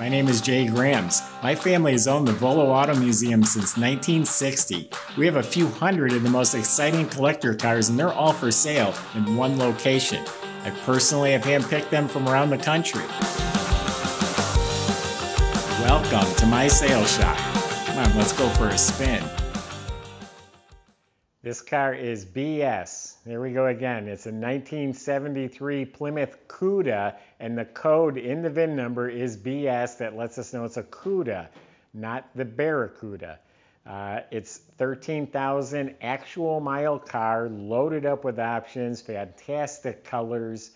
My name is Jay Grams. My family has owned the Volo Auto Museum since 1960. We have a few hundred of the most exciting collector cars, and they're all for sale in one location. I personally have handpicked them from around the country. Welcome to my sales shop. Come on, let's go for a spin. This car is BS. There we go again. It's a 1973 Plymouth Cuda, and the code in the VIN number is BS. That lets us know it's a Cuda, not the Barracuda. It's 13,000 actual mile car, loaded up with options, fantastic colors,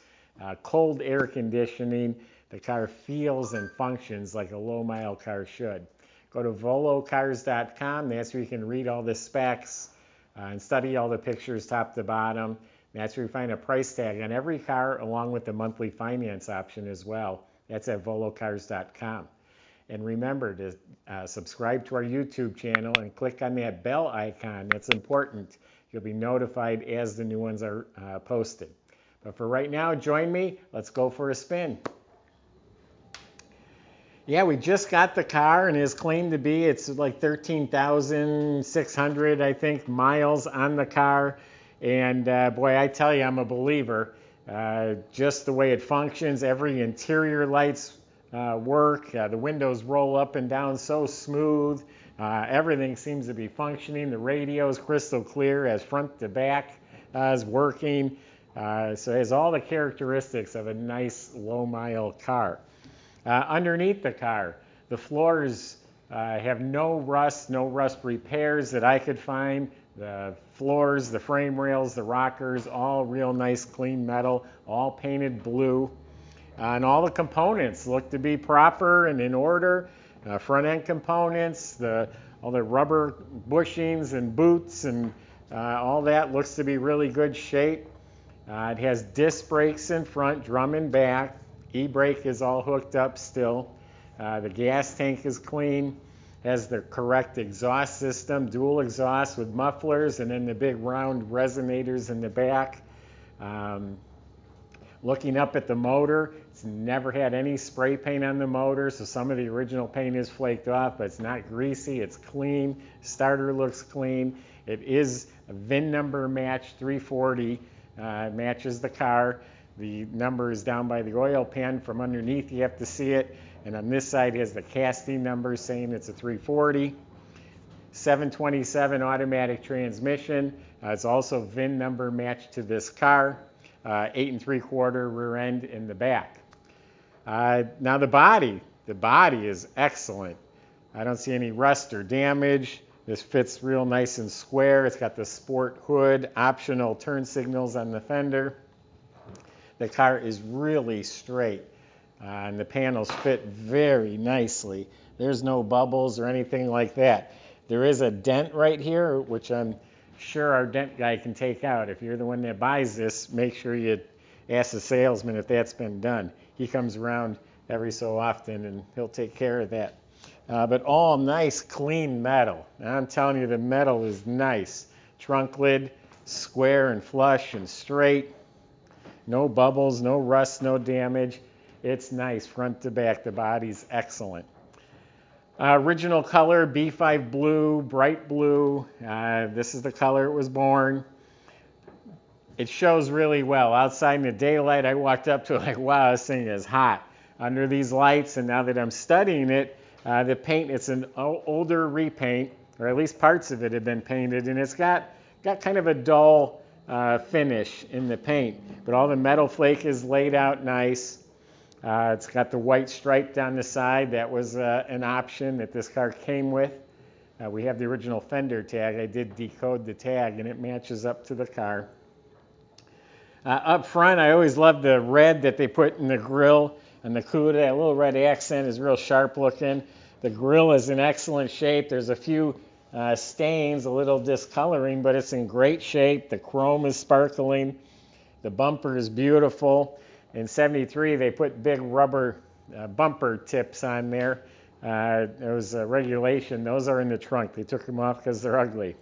cold air conditioning. The car feels and functions like a low mile car should. Go to volocars.com. That's where you can read all the specs and study all the pictures top to bottom. That's where you find a price tag on every car, along with the monthly finance option as well. That's at volocars.com. And remember to subscribe to our YouTube channel and click on that bell icon. That's important. You'll be notified as the new ones are posted. But for right now, join me. Let's go for a spin. Yeah, we just got the car, and it's claimed to be, it's like 13,600, I think, miles on the car. And boy, I tell you, I'm a believer. Just the way it functions, every interior lights work. The windows roll up and down so smooth. Everything seems to be functioning. The radio is crystal clear, as front to back is working. So it has all the characteristics of a nice low-mile car. Underneath the car, the floors have no rust repairs that I could find. The floors, the frame rails, the rockers, all real nice clean metal, all painted blue. And all the components look to be proper and in order. Front end components, all the rubber bushings and boots and all that looks to be really good shape. It has disc brakes in front, drum and back. E-brake is all hooked up still. The gas tank is clean. Has the correct exhaust system, dual exhaust with mufflers, and then the big round resonators in the back. Looking up at the motor, it's never had any spray paint on the motor, so some of the original paint is flaked off, but it's not greasy, it's clean. Starter looks clean. It is a VIN number match 340, matches the car. The number is down by the oil pan. From underneath, you have to see it. And on this side has the casting number saying it's a 340. 727 automatic transmission. It's also VIN number matched to this car. 8 3/4 rear end in the back. Now the body is excellent. I don't see any rust or damage. This fits real nice and square. It's got the sport hood, optional turn signals on the fender. The car is really straight, and the panels fit very nicely. There's no bubbles or anything like that. There is a dent right here, which I'm sure our dent guy can take out. If you're the one that buys this, make sure you ask the salesman if that's been done. He comes around every so often, and he'll take care of that. But all nice, clean metal. And I'm telling you, the metal is nice. Trunk lid, square and flush and straight. No bubbles, no rust, no damage. It's nice front to back. The body's excellent. Original color, B5 blue, bright blue. This is the color it was born. It shows really well. Outside in the daylight, I walked up to it like, wow, this thing is hot. Under these lights, and now that I'm studying it, the paint, it's an older repaint, or at least parts of it have been painted, and it's got kind of a dull finish in the paint, but all the metal flake is laid out nice. It's got the white stripe down the side. That was an option that this car came with. We have the original fender tag. I did decode the tag, and it matches up to the car. Up front, I always love the red that they put in the grille and the Cuda. That little red accent is real sharp looking. The grille is in excellent shape. There's a few stains, a little discoloring, but it's in great shape. The chrome is sparkling. The bumper is beautiful. In 73, they put big rubber bumper tips on there. There was a regulation. Those are in the trunk. They took them off because they're ugly.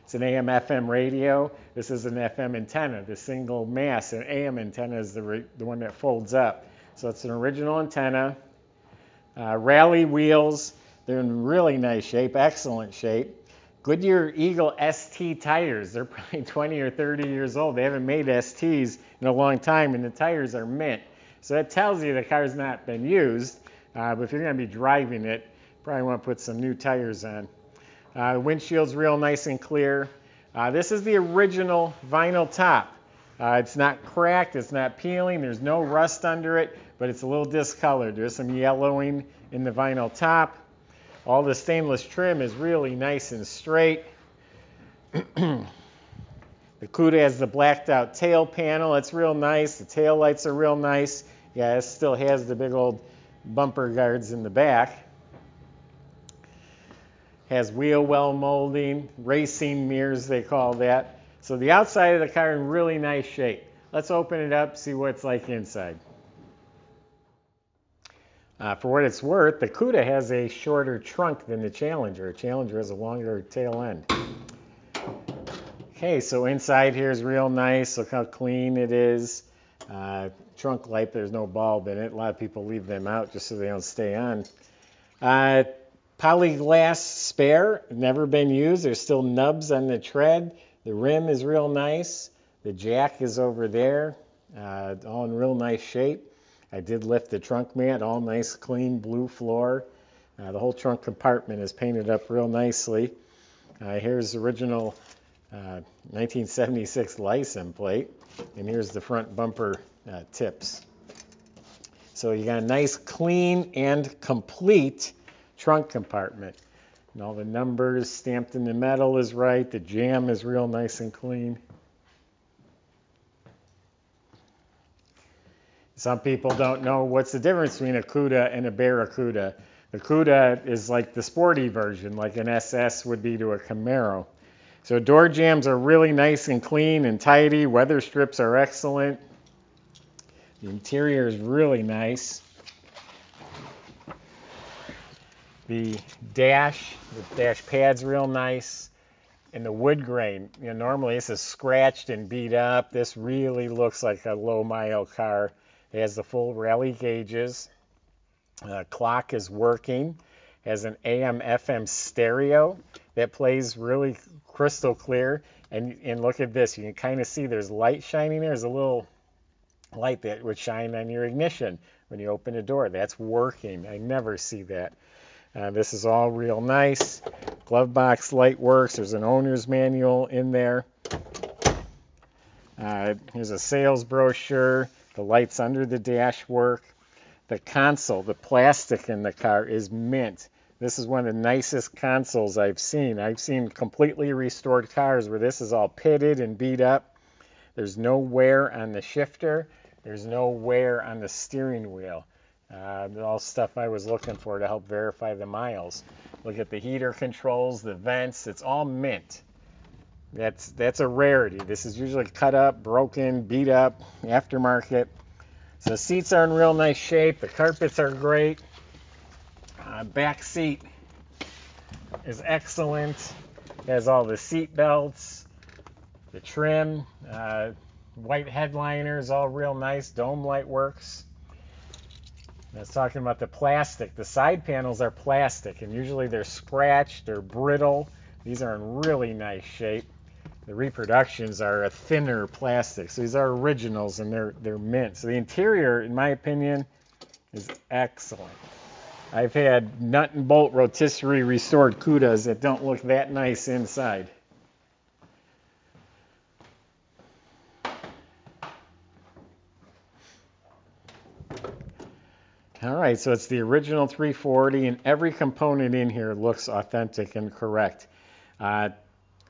It's an AM/FM radio. This is an FM antenna, the single mass. An AM antenna is the one that folds up. So it's an original antenna. Rally wheels, they're in really nice shape, excellent shape. Goodyear Eagle ST tires, they're probably 20 or 30 years old. They haven't made STs in a long time, and the tires are mint. So that tells you the car's not been used, but if you're going to be driving it, probably want to put some new tires on. The windshield's real nice and clear. This is the original vinyl top. It's not cracked, it's not peeling, there's no rust under it, but it's a little discolored. There's some yellowing in the vinyl top. All the stainless trim is really nice and straight. The Cuda has the blacked out tail panel. It's real nice. The tail lights are real nice. Yeah, it still has the big old bumper guards in the back. Has wheel well molding, racing mirrors they call that. So the outside of the car in really nice shape. Let's open it up, see what it's like inside. For what it's worth, the Cuda has a shorter trunk than the Challenger. The Challenger has a longer tail end. Okay, so inside here is real nice. Look how clean it is. Trunk light, there's no bulb in it. A lot of people leave them out just so they don't stay on. Polyglass spare, never been used. There's still nubs on the tread. The rim is real nice. The jack is over there, all in real nice shape. I did lift the trunk mat, all nice, clean blue floor. The whole trunk compartment is painted up real nicely. Here's the original 1976 license plate, and here's the front bumper tips. So you got a nice, clean, and complete trunk compartment. And all the numbers stamped in the metal is right. The jamb is real nice and clean. Some people don't know what's the difference between a Cuda and a Barracuda. The Cuda is like the sporty version, like an SS would be to a Camaro. So door jambs are really nice and clean and tidy. Weather strips are excellent. The interior is really nice. The dash pad's real nice. And the wood grain, normally this is scratched and beat up. This really looks like a low-mile car. It has the full rally gauges. Clock is working. Has an AM/FM stereo that plays really crystal clear. And look at this. You can kind of see there's light shining there. There's a little light that would shine on your ignition when you open the door. That's working. I never see that. This is all real nice. Glove box light works. There's an owner's manual in there. Here's a sales brochure. The lights under the dash work. The console, the plastic in the car is mint. This is one of the nicest consoles I've seen. I've seen completely restored cars where this is all pitted and beat up. There's no wear on the shifter. There's no wear on the steering wheel. All stuff I was looking for to help verify the miles. Look at the heater controls, the vents. It's all mint. That's a rarity. This is usually cut up, broken, beat up, aftermarket. So the seats are in real nice shape. The carpets are great. Back seat is excellent. It has all the seat belts, the trim, white headliners, all real nice. Dome light works. I was talking about the plastic. The side panels are plastic, and usually they're scratched, they're brittle. These are in really nice shape. The reproductions are a thinner plastic. So these are originals, and they're mint. So the interior, in my opinion, is excellent. I've had nut and bolt rotisserie restored Cudas that don't look that nice inside. All right, so it's the original 340, and every component in here looks authentic and correct.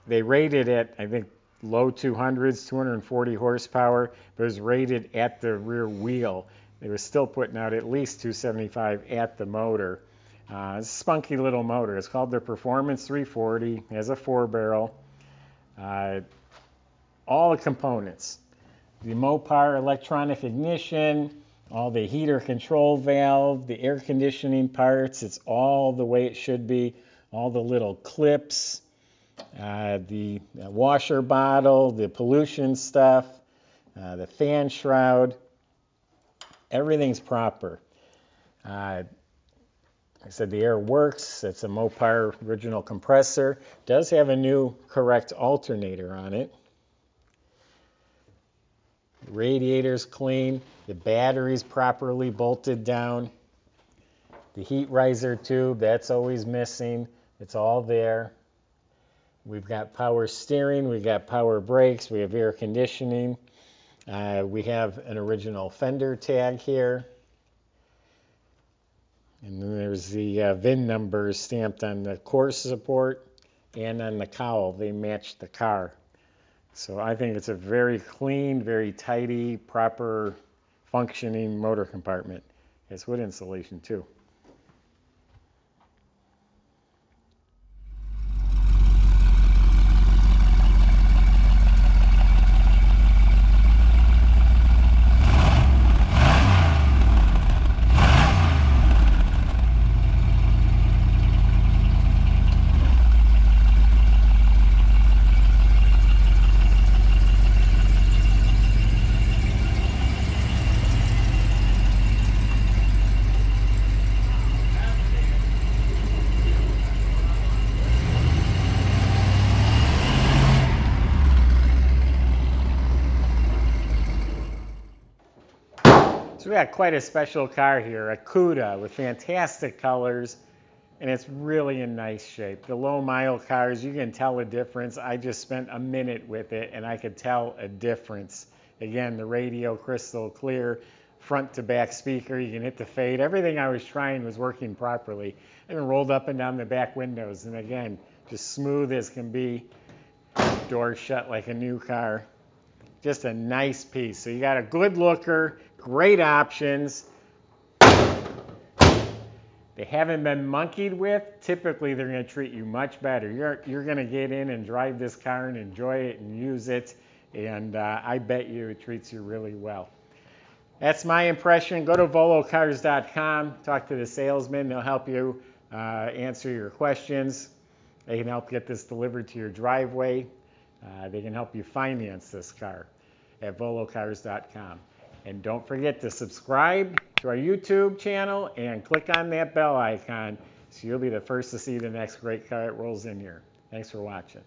They rated it, I think, low 200s, 240 horsepower, but it was rated at the rear wheel. They were still putting out at least 275 at the motor. It's a spunky little motor. It's called the Performance 340. It has a 4-barrel. All the components. The Mopar electronic ignition, all the heater control valve, the air conditioning parts, it's all the way it should be. All the little clips, the washer bottle, the pollution stuff, the fan shroud. Everything's proper. I said the air works. It's a Mopar original compressor. Does have a new correct alternator on it. The radiator's clean. The battery's properly bolted down. The heat riser tube, that's always missing. It's all there. We've got power steering. We've got power brakes. We have air conditioning. We have an original fender tag here. And then there's the VIN numbers stamped on the core support and on the cowl. They match the car. So I think it's a very clean, very tidy, proper functioning motor compartment. It's wood insulation too. So we got quite a special car here, a Cuda with fantastic colors, and it's really in nice shape. The low mile cars, you can tell a difference. I just spent a minute with it and I could tell a difference. Again, the radio crystal clear, front to back speaker, you can hit the fade. Everything I was trying was working properly. And rolled up and down the back windows, and again, just smooth as can be. Doors shut like a new car. Just a nice piece. So you got a good looker, great options. They haven't been monkeyed with. Typically, they're going to treat you much better. You're going to get in and drive this car and enjoy it and use it, and I bet you it treats you really well. That's my impression. Go to volocars.com, talk to the salesman. They'll help you answer your questions. They can help get this delivered to your driveway. They can help you finance this car at volocars.com. And don't forget to subscribe to our YouTube channel and click on that bell icon so you'll be the first to see the next great car that rolls in here. Thanks for watching.